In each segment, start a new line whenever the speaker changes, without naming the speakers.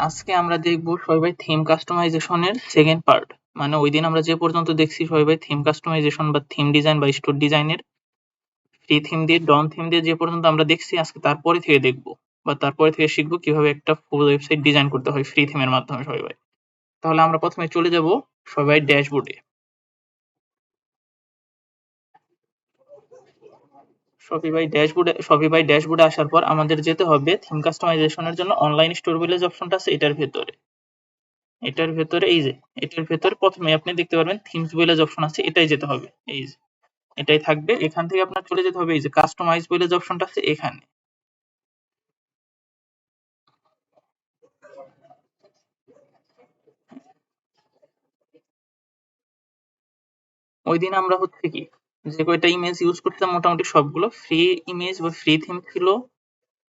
আজকে আমরা দেখব সবাই থিম কাস্টমাইজেশনের সেকেন্ড পার্ট। মানে ওই দিন আমরা যে পর্যন্ত দেখছি সবাই থিম কাস্টমাইজেশন বা থিম ডিজাইন বা স্টোর ডিজাইনের ফ্রি থিম দিয়ে ডন থিম দিয়ে যে পর্যন্ত আমরা দেখছি, আজকে তারপরে থেকে দেখব বা তারপরে থেকে শিখবো কিভাবে একটা ফুল ওয়েবসাইট ডিজাইন করতে হয় ফ্রি থিমের মাধ্যমে সবাই। তাহলে আমরা প্রথমে চলে যাব সবাই ড্যাশবোর্ডে। শপিফাই ড্যাশবোর্ডে আসার পর আমাদের যেতে হবে থিম কাস্টমাইজেশনের জন্য অনলাইন স্টোর বলে যে অপশনটা আছে এটার ভেতরে এই যে এটার ভেতরে প্রথমে আপনি দেখতে পারবেন থিমস বলে যে অপশন আছে, এটাই যেতে হবে। এই যে এটাই থাকবে, এখান থেকে আপনার চলে যেতে হবে এই যে কাস্টমাইজ বলে যে অপশনটা আছে এখানে। ওই দিন আমরা হচ্ছে কি যে কয়টা ইমেজ ইউজ করতাম মোটামুটি সবগুলো ফ্রি ইমেজ বা ফ্রি থিম ছিল,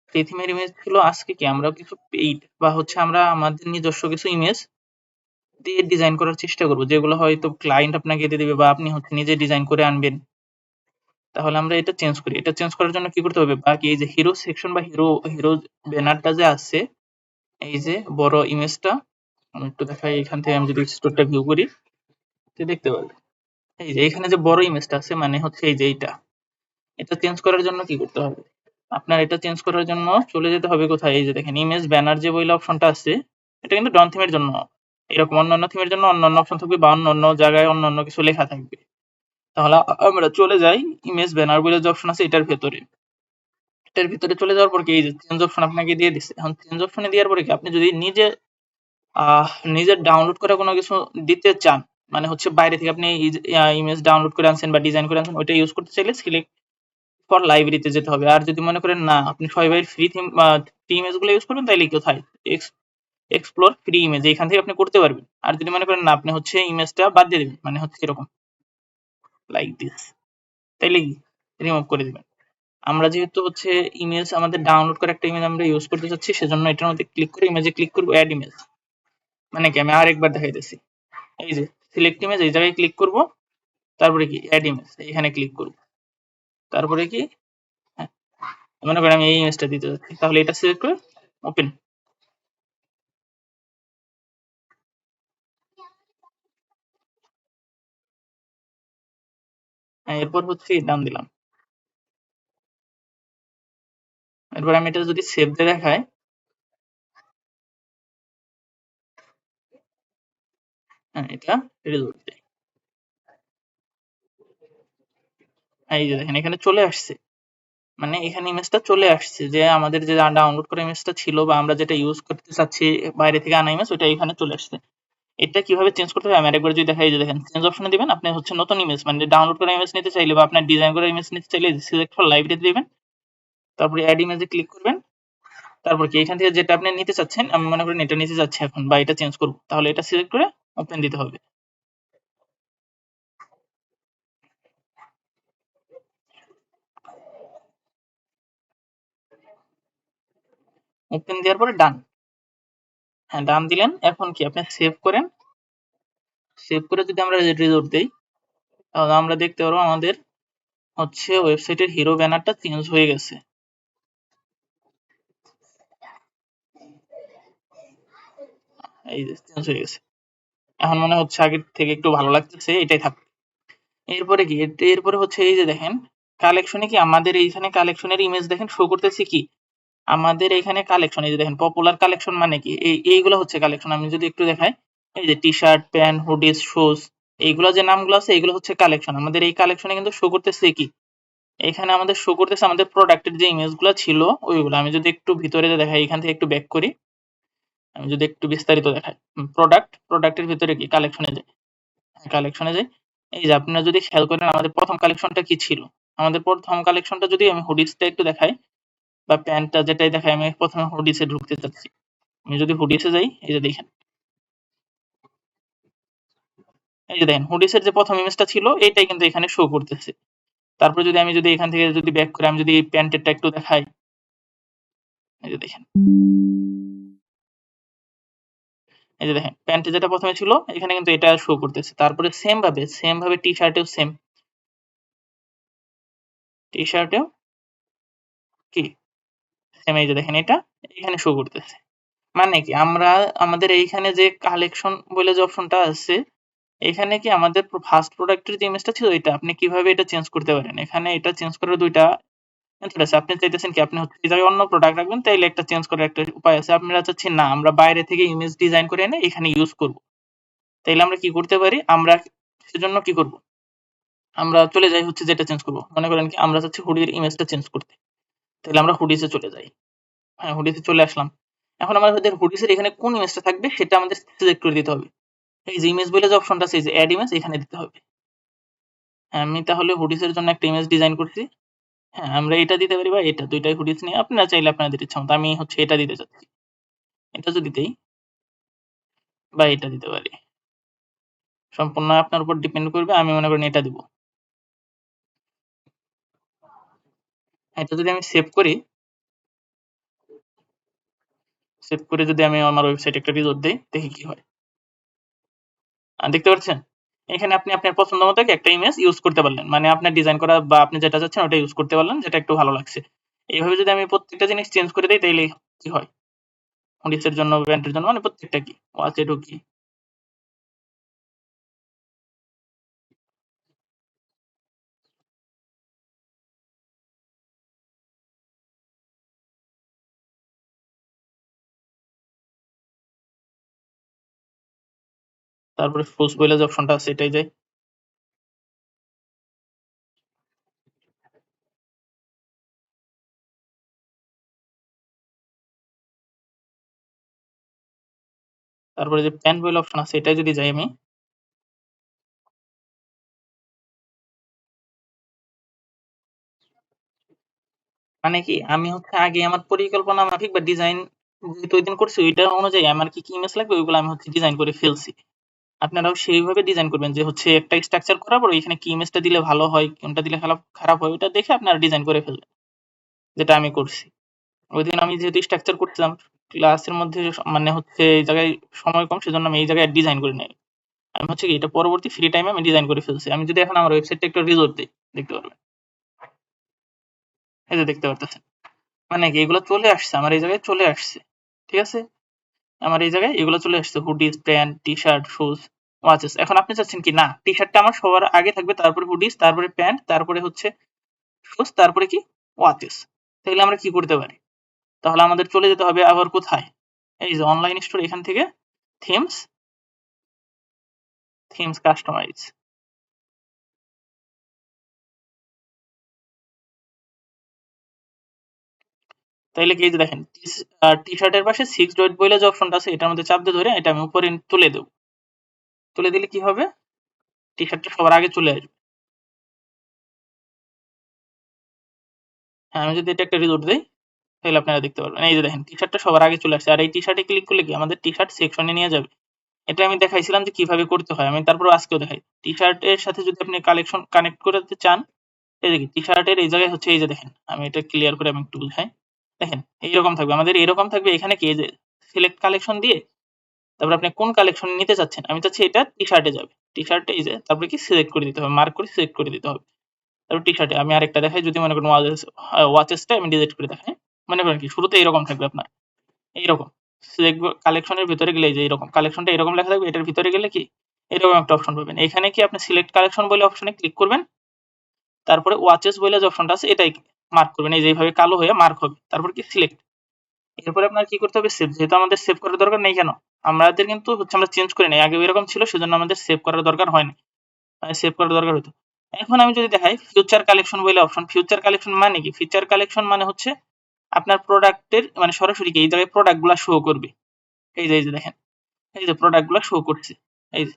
ফ্রি থিমের ইমেজ ছিল। আজকে কি আমরা কিছু পেইড বা হচ্ছে আমরা আমাদের নিজস্ব কিছু ইমেজ দিয়ে ডিজাইন করার চেষ্টা করব, যেগুলো হয়তো ক্লায়েন্ট আপনাকে দিয়ে দিবে বা আপনি হচ্ছে নিজে ডিজাইন করে আনবেন। তাহলে আমরা এটা চেঞ্জ করি। এটা চেঞ্জ করার জন্য কি করতে হবে, বাকি এই যে হিরো সেকশন বা হিরো ব্যানারটা যে আছে, এই যে বড় ইমেজটা আমি একটু দেখাই। এখান থেকে আমি যদি স্টোরটা ভিউ করি তো দেখতে পারবেন এই যে এখানে যে বড় ইমেজটা আছে, মানে হচ্ছে এই যে এটা চেঞ্জ করার জন্য কি করতে হবে, আপনার এটা চেঞ্জ করার জন্য চলে যেতে হবে কোথায়, এই যে দেখেন ইমেজ ব্যানার যে বইলা অপশনটা আছে, এটা কিন্তু ডন থিমের জন্য। এরকম অন্যান্য থিমের জন্য অন্যান্য অপশন থাকবে বা অন্যান্য জায়গায় অন্যান্য কিছু লেখা থাকবে। তাহলে আমরা চলে যাই ইমেজ ব্যানার বলে যে অপশন আছে এটার ভিতরে চলে যাওয়ার পর কি এই যে চেঞ্জ অপশন আপনাকে দিয়ে দিচ্ছে। এখন চেঞ্জ অপশনে দেওয়ার পরে কি আপনি যদি নিজের ডাউনলোড করা কোনো কিছু দিতে চান, মানে হচ্ছে বাইরে থেকে আপনি ইমেজ ডাউনলোড করে আনছেন বা ডিজাইন করে আনছেন, ওইটা ইউজ করতে চাইলে সিলেক্ট ফর লাইব্রেরিতে যেতে হবে। আর যদি মনে করেন না আপনি সবাই ফ্রি থিম ফ্রি ইমেজ গুলো ইউজ করবেন, তাইলে কোথায় এক্সপ্লোর ফ্রি ইমেজ এখান থেকে আপনি করতে পারবেন। আর যদি মনে করেন না আপনি হচ্ছে ইমেজটা বাদ দিয়ে দিবেন, মানে হচ্ছে এরকম লাইক দিস, তাইলে রিমুভ করে দিবেন। আমরা যেহেতু হচ্ছে ইমেজ আমাদের ডাউনলোড করে একটা ইমেজ আমরা ইউজ করতে চাচ্ছি, সেজন্য এটার মধ্যে ক্লিক করে ইমেজে ক্লিক করব, অ্যাড ইমেজ। মানে কি আমি আরেকবার দেখাইতেছি, এই যে সিলেক্ট ইমেজ এই জায়গায় ক্লিক করব, তারপরে কি অ্যাড ইমেজ এখানে ক্লিক করব, তারপরে কি হ্যাঁ, মনে করেন আমি এই ইমেজটা দিতে যাচ্ছি, তাহলে এটা সিলেক্ট করে ওপেন। এরপর হচ্ছে ডান দিলাম। এরপর আমি এটা যদি সেভ দিয়ে দেখাই, হ্যাঁ এটা রেজাল্ট দেয়। এই যে দেখেন এখানে চলে আসছে, মানে এখানে ইমেজটা চলে আসছে, যে আমাদের যে ডাউনলোড করা ইমেজটা ছিল বা আমরা যেটা ইউজ করতে চাচ্ছি বাইরে থেকে আনা ইমেজ, ওইটা এখানে চলে আসছে। এটা কিভাবে চেঞ্জ করতে হবে আমি আরেকবার যদি দেখাই, যে দেখেন চেঞ্জ অপশনে দিবেন, আপনি হচ্ছে নতুন ইমেজ মানে ডাউনলোড করা ইমেজ নিতে চাইলে বা আপনার ডিজাইন করা ইমেজ নিতে চাইলে সিলেক্ট ফর লাইব্রেরি দিবেন, তারপরে অ্যাড ইমেজে ক্লিক করবেন। তারপর কি এখান থেকে যেটা আপনি নিতে চাচ্ছেন, আমি মনে করেন এটা নিতে চাচ্ছি এখন বা এটা চেঞ্জ করব, তাহলে এটা সিলেক্ট করে ওপেন দিতে হবে। ওপেন দেওয়ার পরে ডান, হ্যাঁ ডান দিলেন। এখন কি আপনি সেভ করেন, সেভ করে যদি আমরা রেজাল্ট দেই, তাহলে আমরা দেখতে পারবো আমাদের হচ্ছে ওয়েবসাইটের হিরো ব্যানারটা চেঞ্জ হয়ে গেছে। এই যে চেঞ্জ হয়ে গেছে, এখন মনে হচ্ছে আগের থেকে একটু ভালো লাগতেছে, এটাই থাক। এরপরে কি এরপরে হচ্ছে এই যে দেখেন কালেকশনে কি আমাদের এইখানে কালেকশনের ইমেজ দেখেন শো করতেছে কি আমাদের এখানে কালেকশন, এই যে দেখেন পপুলার কালেকশন, মানে কি এইগুলো হচ্ছে কালেকশন। আমি যদি একটু দেখাই, এই যে T shirt pant hoodies shoes, এইগুলো যে নামগুলো আছে এগুলো হচ্ছে কালেকশন। আমাদের এই কালেকশনে কিন্তু শো করতেছে কি, এখানে আমাদের শো করতেছে আমাদের প্রোডাক্টের যে ইমেজগুলো ছিল ওইগুলো। আমি যদি একটু ভিতরে দেখাই, এখান থেকে একটু ব্যাক করি, আমি যদি একটু বিস্তারিত দেখাই, প্রোডাক্টের ভিতরে কি কালেকশনে যাই, কালেকশনে যাই। এই যে আপনারা যদি খেয়াল করেন আমাদের প্রথম কালেকশনটা কি ছিল, আমাদের প্রথম কালেকশনটা যদি আমি হুডিসটা একটু দেখাই বা প্যান্টটা যেটাই দেখাই, আমি প্রথমে হুডিসে ঢুকতে চাচ্ছি। আমি যদি হুডিসে যাই, এই যে দেখেন, এই যে দেখেন হুডিসের যে প্রথম ইমেজটা ছিল এইটাই কিন্তু এখানে শো করতেছে। তারপর যদি আমি যদি এখান থেকে যদি ব্যাক করে আমি যদি প্যান্টেরটা একটু দেখাই, এই যে দেখেন, এই যে দেখেন প্যান্টে যেটা প্রথমে ছিল এখানে কিন্তু এটা শো করতেছে। তারপরে সেম ভাবে টি শার্টেও সেম, টি শার্টেও কি সেম, এই যে দেখেন এটা এখানে শো করতেছে। মানে কি আমরা আমাদের এইখানে যে কালেকশন বলে যে অপশনটা আছে, এখানে কি আমাদের ফার্স্ট প্রোডাক্টের যে ইমেজটা ছিল এটা আপনি কিভাবে এটা চেঞ্জ করতে পারেন। এখানে এটা চেঞ্জ করার দুইটা মেথড আছে। আপনি চাইতেছেন কি আপনি হচ্ছে এই জায়গায় অন্য প্রোডাক্ট রাখবেন, তাইলে একটা চেঞ্জ করার একটা উপায় আছে। আপনারা চাচ্ছেন না আমরা বাইরে থেকে ইমেজ ডিজাইন করে এনে এখানে ইউজ করব, তাইলে আমরা কি করতে পারি, আমরা সেজন্য কি করব, আমরা চলে যাই হচ্ছে যেটা চেঞ্জ করব। মনে করেন কি আমরা চাচ্ছি হুডির ইমেজটা চেঞ্জ করতে, তাহলে আমরা হুডিসে চলে যাই। হ্যাঁ, হুডিসে চলে আসলাম। এখন আমাদের হুডিসের এখানে কোন ইমেজটা থাকবে সেটা আমাদের সিলেক্ট করে দিতে হবে। এই যে ইমেজ বলে যে অপশনটা আছে, এই যে অ্যাড ইমেজ, এখানে দিতে হবে। হ্যাঁ, আমি তাহলে হুডিসের জন্য একটা ইমেজ ডিজাইন করছি। হ্যাঁ, আমরা এটা দিতে পারি বা এটা, দুইটাই হুডিস নিয়ে আপনারা চাইলে আপনাদের ইচ্ছা মতো। আমি হচ্ছে এটা দিতে চাচ্ছি। এটা যদি দেই বা এটা দিতে পারি, সম্পূর্ণ আপনার উপর ডিপেন্ড করবে। আমি মনে করেন এটা দিব। এটা যদি আমি সেভ করি, সেভ করে যদি আমি আমার ওয়েবসাইটে একটা রিলোড দেই, দেখি কি হয়। দেখতে পাচ্ছেন? এখানে আপনি আপনার পছন্দ মতো একটা ইমেজ ইউজ করতে পারলেন। মানে আপনার ডিজাইন করা বা আপনি যেটা চাচ্ছেন ওটা ইউজ করতে পারলেন, যেটা একটু ভালো লাগছে। এইভাবে যদি আমি প্রত্যেকটা জিনিস চেঞ্জ করে দেই, তাইলে কি হয়? হুডিসের জন্য, প্যান্টের জন্য, মানে প্রত্যেকটা কি, ওয়াচে ঢুকি। তারপরে ফুস বইলে যে অপশনটা আছে এটাই যাই। তারপরে যে প্যান্ট বইলে অপশন আছে এটাই যদি যাই আমি, মানে কি আমি হচ্ছে আগে আমার পরিকল্পনা মাফিক বা ডিজাইন যেহেতু ওইদিন করছি ওইটা অনুযায়ী আমার কি কি ইমেজ লাগবে ওইগুলো আমি হচ্ছে ডিজাইন করে ফেলছি। আপনারাও সেইভাবে ডিজাইন করবেন যে হচ্ছে একটা স্ট্রাকচার করার পর এখানে কি ইমেজটা দিলে ভালো হয়, কোনটা দিলে খারাপ খারাপ হয়, ওটা দেখে আপনারা ডিজাইন করে ফেলবেন, যেটা আমি করছি। ওইদিন আমি যেহেতু স্ট্রাকচার করছিলাম ক্লাসের মধ্যে, মানে হচ্ছে এই জায়গায় সময় কম, সেজন্য আমি এই জায়গায় ডিজাইন করে নেই। আমি হচ্ছে কি এটা পরবর্তী ফ্রি টাইমে আমি ডিজাইন করে ফেলছি। আমি যদি এখন আমার ওয়েবসাইটটা একটু রিলোড দিই, দেখতে পারবেন। এই যে দেখতে পারতেছেন, মানে কি এগুলো চলে আসছে আমার এই জায়গায় চলে আসছে। ঠিক আছে, আমার এই জায়গায় এগুলো চলে আসছে, hoodies, pant, T shirt, shoes, watches. এখন আপনি চাচ্ছেন কি না টি শার্টটা আমার সবার আগে থাকবে, তারপরে হুডিস, তারপরে প্যান্ট, তারপরে হচ্ছে শুজ, তারপরে কি ওয়াচেস। তাহলে আমরা কি করতে পারি, তাহলে আমাদের চলে যেতে হবে আবার কোথায়, এই যে অনলাইন স্টোর, এখান থেকে থিমস, থিমস কাস্টমাইজ। তাইলে কি এই যে দেখেন টি শার্টের পাশে 6 ডট বলে যে অপশনটা আছে এটার মধ্যে চাপ দিয়ে ধরে এটা আমি উপরে তুলে দেব। তুলে দিলে কি হবে, টি শার্টটা সবার আগে চলে আসবে। হ্যাঁ, আমি যদি এটা একটা রিলোড দেই, তাহলে আপনারা দেখতে পারবেন এই যে দেখেন টি শার্টটা সবার আগে চলে আসছে। আর এই টি শার্টে ক্লিক করলে কি আমাদের টি শার্ট সেকশনে নিয়ে যাবে। এটা আমি দেখাইছিলাম যে কিভাবে করতে হয়, আমি তারপর আজকেও দেখাই। টি শার্টের সাথে যদি আপনি কালেকশন কানেক্ট করতে চান, এই দেখি টি শার্টের এই জায়গায় হচ্ছে, এই যে দেখেন আমি এটা ক্লিয়ার করে আমি একটু বুঝাই। দেখেন এইরকম থাকবে, আমাদের এরকম থাকবে। এখানে কি এই যে সিলেক্ট কালেকশন দিয়ে তারপর আপনি কোন কালেকশন নিতে চাচ্ছেন, আমি চাচ্ছি এটা টি শার্টে যাবে। টি শার্টে এই যে তারপরে কি সিলেক্ট করে দিতে হবে, মার্ক করে সিলেক্ট করে দিতে হবে। তারপর টি শার্টে আমি আরেকটা দেখাই, যদি মনে করেন ওয়াচেসটা আমি ডিলিট করে দেখাই। মনে করেন কি শুরুতে এরকম থাকবে আপনার, এইরকম দেখবো কালেকশনের ভিতরে গেলে এই যে এরকম কালেকশনটা এরকম লেখা থাকবে, এটার ভিতরে গেলে কি এরকম একটা অপশন পাবেন। এখানে কি আপনি সিলেক্ট কালেকশন বলে অপশনে ক্লিক করবেন, তারপরে ওয়াচেস বলে যে অপশনটা আছে এটাই মার্ক করবেন, এই যে এইভাবে কালো হয়ে মার্ক হবে, তারপর কি সিলেক্ট। এরপরে আপনার কি করতে হবে, সেভ। যেহেতু আমাদের সেভ করার দরকার নেই, কেন আমাদের কিন্তু হচ্ছে আমরা চেঞ্জ করে নেই, আগে এরকম ছিল সেজন্য আমাদের সেভ করার দরকার হয় না, সেভ করার দরকার হতো। এখন আমি যদি দেখাই ফিউচার কালেকশন বলে অপশন, ফিউচার কালেকশন মানে কি, ফিউচার কালেকশন মানে হচ্ছে আপনার প্রোডাক্টের মানে সরাসরি কি এই জায়গায় প্রোডাক্ট গুলা শো করবে। এই যে দেখেন, এই যে প্রোডাক্ট গুলা শো করছে। এই যে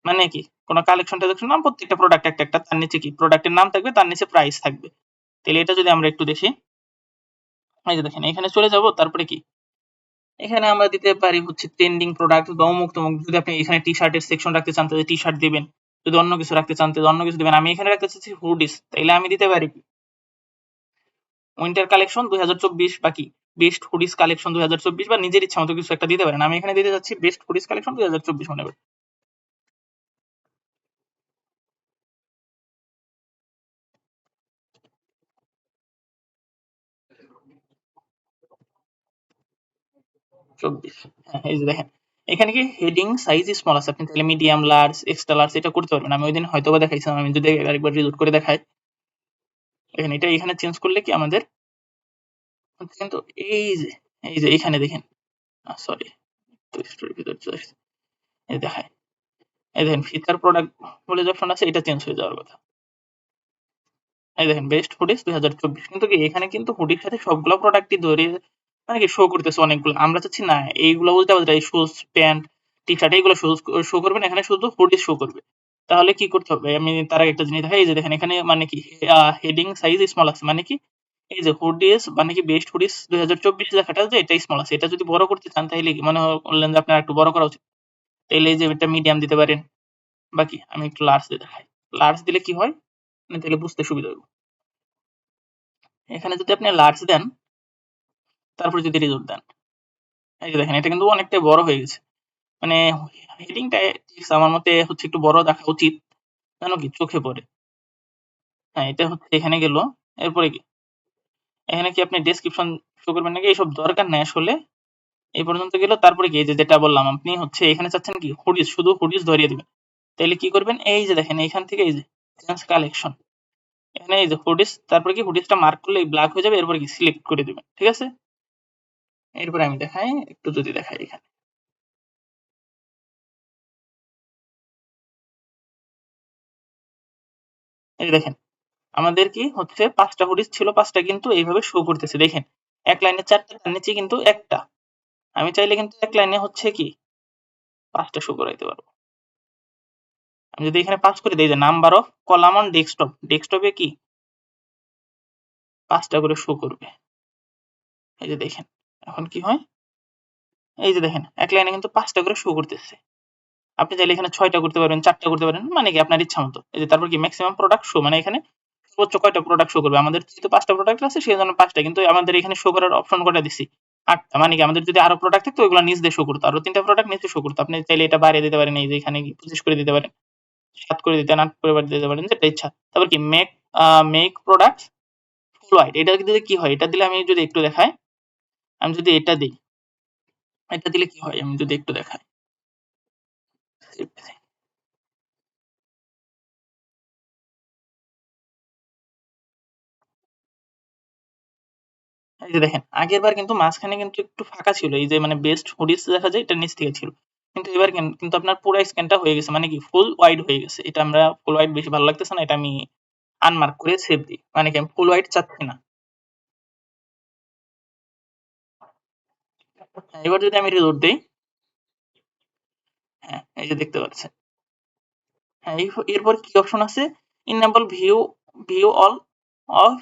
মানে কি কোনো কালেকশন টালেকশন নাম, প্রত্যেকটা প্রোডাক্ট একটা একটা, তার নিচে কি প্রোডাক্টের নাম থাকবে, তার নিচে প্রাইস থাকবে। তাহলে এটা যদি আমরা একটু দেখি, এই যে দেখেন এখানে চলে যাব, তারপরে কি এখানে আমরা দিতে পারি হচ্ছে ট্রেন্ডিং প্রোডাক্ট বা অমুক তমুক। যদি আপনি এখানে টি শার্টের সেকশন রাখতে চান তাহলে টি শার্ট দিবেন, যদি অন্য কিছু রাখতে চান তাহলে অন্য কিছু দিবেন। আমি এখানে রাখতে চাচ্ছি হুডিস, তাইলে আমি দিতে পারি কি উইন্টার কালেকশন 2024 বা কি বেস্ট হুডিস কালেকশন 2024, বা নিজের ইচ্ছা মতো কিছু একটা দিতে পারেন। আমি এখানে দিতে চাচ্ছি বেস্ট হুডিস কালেকশন 2024 মনে করি। 24। হ্যাঁ, এই যে দেখেন এখানে কি হেডিং সাইজ স্মল আছে, আপনি তাহলে মিডিয়াম, লার্জ, এক্সট্রা লার্জ এটা করতে পারবেন। আমি ওইদিন হয়তোবা দেখাইছিলাম, আমি যদি আরেকবার রিলোড করে দেখাই, দেখেন এটা এখানে চেঞ্জ করলে কি আমাদের কিন্তু এই যে এখানে দেখেন, সরি, তো স্টোরির ভিতর চলে আসছে, এই দেখায়, এই দেখেন ফিচার প্রোডাক্ট বলে যে অপশন আছে এটা চেঞ্জ হয়ে যাওয়ার কথা। এই দেখেন বেস্ট হুডিস 2024, কিন্তু কি এখানে কিন্তু হুডির সাথে সবগুলো প্রোডাক্টই ধরে মানে কি শো করতেছে অনেকগুলো। আমরা চাচ্ছি না এইগুলো উল্টা পাল্টা, এই শুজ, প্যান্ট, টি শার্ট এইগুলো শো করবে না, এখানে শুধু হুডিস শো করবে। তাহলে কি করতে হবে, আমি তার আগে একটা জিনিস দেখাই। এই যে দেখেন এখানে মানে কি হেডিং সাইজ স্মল আছে, মানে কি এই যে হুডিস মানে কি বেস্ট হুডিস 2024 লেখাটা যে এটা স্মল আছে, এটা যদি বড় করতে চান তাহলে কি মনে করলেন যে আপনার একটু বড় করা উচিত, তাহলে এই যে এটা মিডিয়াম দিতে পারেন। বাকি আমি একটু লার্জ দিয়ে দেখাই, লার্জ দিলে কি হয় মানে তাহলে বুঝতে সুবিধা হবে। এখানে যদি আপনি লার্জ দেন, তারপর যদি রিজোর্ট দেন, এই যে দেখেন এটা কিন্তু অনেকটাই বড় হয়ে গেছে। মানে হেডিংটা আমার মতে হচ্ছে একটু বড় দেখা উচিত, জানো কি চোখে পড়ে। হ্যাঁ, এটা হচ্ছে এখানে গেল। এরপরে কি এখানে কি আপনি ডেসক্রিপশন শো করবেন নাকি, এইসব দরকার নাই আসলে। এই পর্যন্ত গেল, তারপরে কি এই যে যেটা বললাম, আপনি হচ্ছে এখানে চাচ্ছেন কি হুডিস, শুধু হুডিস ধরিয়ে দিবেন। তাহলে কি করবেন, এই যে দেখেন এখান থেকে এই যে চেঞ্জ কালেকশন, এখানে এই যে হুডিস, তারপরে কি হুডিসটা মার্ক করলে ব্ল্যাক হয়ে যাবে, এরপরে কি সিলেক্ট করে দিবেন, ঠিক আছে। এরপরে আমি দেখাই, একটু যদি দেখাই এখানে, এই যে দেখেন আমাদের কি হচ্ছে 5টা হুডিস ছিল, 5টা কিন্তু এইভাবে শো করতেছে দেখেন। এক লাইনে 4টা, তার নিচে কিন্তু একটা। আমি চাইলে কিন্তু এক লাইনে হচ্ছে কি 5টা শো করাইতে পারবো। আমি যদি এখানে 5 করে দেই যে number of column on desktop, ডেস্কটপে কি 5টা করে শো করবে। এই যে দেখেন এখন কি হয়, এই যে দেখেন এক লাইনে কিন্তু 5টা করে শো করতেছে। আপনি চাইলে এখানে 6টা করতে পারবেন, 4টা করতে পারেন, মানে কি আপনার ইচ্ছা মতো। এই যে তারপর কি ম্যাক্সিমাম প্রোডাক্ট শো, মানে এখানে সর্বোচ্চ কয়টা প্রোডাক্ট শো করবে। আমাদের যেহেতু 5টা প্রোডাক্ট আছে সেই জন্য 5টা, কিন্তু আমাদের এখানে শো করার অপশন কটা দিছি 8টা, মানে কি আমাদের যদি আরো প্রোডাক্ট থাকতো ওইগুলো নিচ দিয়ে শো করতো, আরো 3টা প্রোডাক্ট নিচে শো করতো। আপনি চাইলে এটা বাড়িয়ে দিতে পারেন, এই যে এখানে 25 করে দিতে পারেন, 7 করে দিতে, 8 করে বাড়িয়ে দিতে পারেন, যেটা ইচ্ছা। তারপর কি মেক প্রোডাক্ট ফুল হোয়াইট, এটা দিলে কি হয়, এটা দিলে আমি যদি একটু দেখাই, আমি যদি এটা দিই, এটা দিলে কি হয় আমি যদি একটু দেখাই, এই যে দেখেন আগের বার কিন্তু মাঝখানে কিন্তু একটু ফাঁকা ছিল, এই যে মানে বেস্ট হুডিস দেখা যায় এটা নিচ থেকে ছিল, কিন্তু এবার কিন্তু আপনার পুরো স্ক্যানটা হয়ে গেছে, মানে কি ফুল ওয়াইড হয়ে গেছে। এটা আমরা ফুল ওয়াইড বেশি ভালো লাগতেছে না, এটা আমি আনমার্ক করে সেভ দিই, মানে কি আমি ফুল ওয়াইড চাচ্ছি না। হ্যাঁ, এবার যদি আমি রিলোড দেই, হ্যাঁ এই যে দেখতে পাচ্ছেন, হ্যাঁ এরপর কি অপশন আছে, enable view all of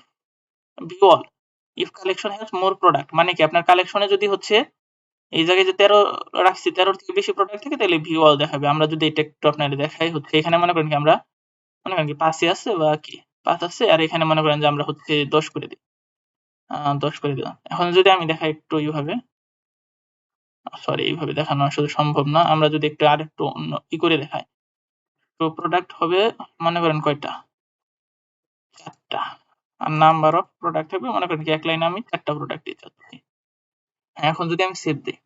view all if collection has more product, মানে কি আপনার কালেকশনে যদি হচ্ছে এই জায়গায় যে 13 রাখছি, 13 থেকে বেশি প্রোডাক্ট থাকে তাহলে ভিউ অল দেখাবে। আমরা যদি এটা একটু আপনাদের দেখাই, হচ্ছে এখানে মনে করেন কি আমরা মনে করেন কি 5 আছে বা কি 5 আছে, আর এখানে মনে করেন যে আমরা হচ্ছে 10 করে দিই, 10 করে দিলাম। এখন যদি আমি দেখাই একটু এইভাবে, সরি এইভাবে দেখানো আসলে সম্ভব না, আমরা যদি একটু আর একটু অন্য কি করে দেখাই, তো প্রোডাক্ট হবে মনে করেন কয়টা, 4টা, আর নাম্বার অফ প্রোডাক্ট হবে মনে করেন কি এক লাইনে আমি 4টা প্রোডাক্ট দিতে চাচ্ছি। হ্যাঁ, এখন যদি আমি সেভ দিই,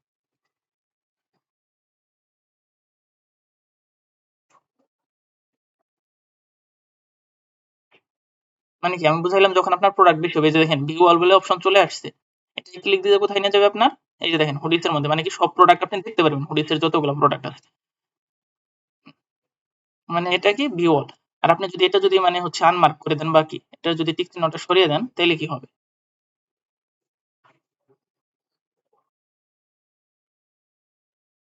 মানে কি আমি বুঝাইলাম যখন আপনার প্রোডাক্ট বেশি হবে, এই যে দেখেন ভিউ অল বলে অপশন চলে আসছে, এটা ক্লিক দিলে কোথায় নিয়ে যাবে আপনার, এই যে দেখেন হুডিস এর মধ্যে, মানে কি সব প্রোডাক্ট আপনি দেখতে পারবেন, হুডিস এর যতগুলো প্রোডাক্ট আছে, মানে এটা কি ভিউ অল। আর আপনি যদি এটা যদি মানে হচ্ছে আনমার্ক করে দেন, বাকি এটা যদি টিক চিহ্নটা সরিয়ে দেন, তাহলে কি হবে,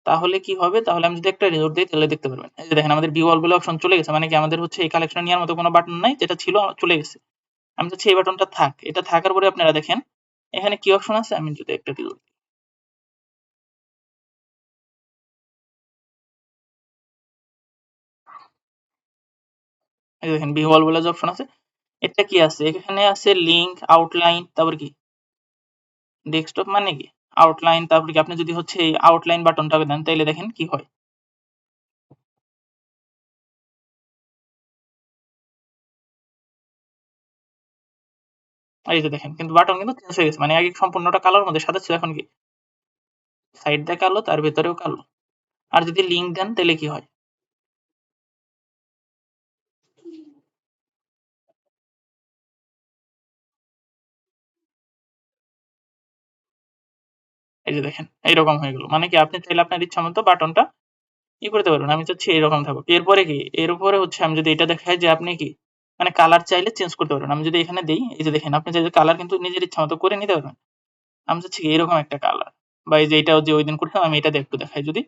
তাহলে কি হবে, তাহলে আমি যদি একটা রিজোর্ট দিই তাহলে দেখতে পারবেন, এই যে দেখেন আমাদের ভিউ অল বলে অপশন চলে গেছে, মানে কি আমাদের হচ্ছে এই কালেকশন নেওয়ার মতো কোনো বাটন নাই, যেটা ছিল চলে গেছে। আমি চাচ্ছি এই বাটনটা থাক, এটা থাকার পরে আপনারা দেখেন এখানে কি অপশন আছে, আমি যদি একটা রিজোর্ট, এই দেখেন ভিউ অল বলে যে অপশন আছে, এটা কি আছে, এখানে আছে লিংক, আউটলাইন, তারপর কি ডেস্কটপ, মানে কি আউটলাইন, তারপর কি আপনি যদি হচ্ছে এই আউটলাইন বাটনটা দেন তাহলে দেখেন কি হয়, এই যে দেখেন কিন্তু বাটন কিন্তু চেঞ্জ হয়ে গেছে, মানে আগে সম্পূর্ণটা কালোর মধ্যে সাদা ছিল, এখন কি সাইড দিয়ে কালো, তার ভেতরেও কালো। আর যদি লিঙ্ক দেন তাহলে কি হয়? এই যে দেখেন এইরকম হয়ে গেল। মানে কি আপনি চাইলে আপনার ইচ্ছা মতো বাটনটা করতে পারবেন। আমি চাচ্ছি এরকম থাকুক। এরপরে কি, এর উপরে হচ্ছে আমি যদি এটা দেখাই যে আপনি কি মানে কালার চাইলে চেঞ্জ করতে পারবেন। আমি যদি এখানে দেই, এই যে দেখেন আপনি চাইলে কালার কিন্তু নিজের ইচ্ছা মতো করে নিতে পারবেন। আমি চাচ্ছি কি এরকম একটা কালার, বা এই যে এটাও যে ওইদিন করছিলাম আমি এটা দিয়ে একটু দেখাই। যদি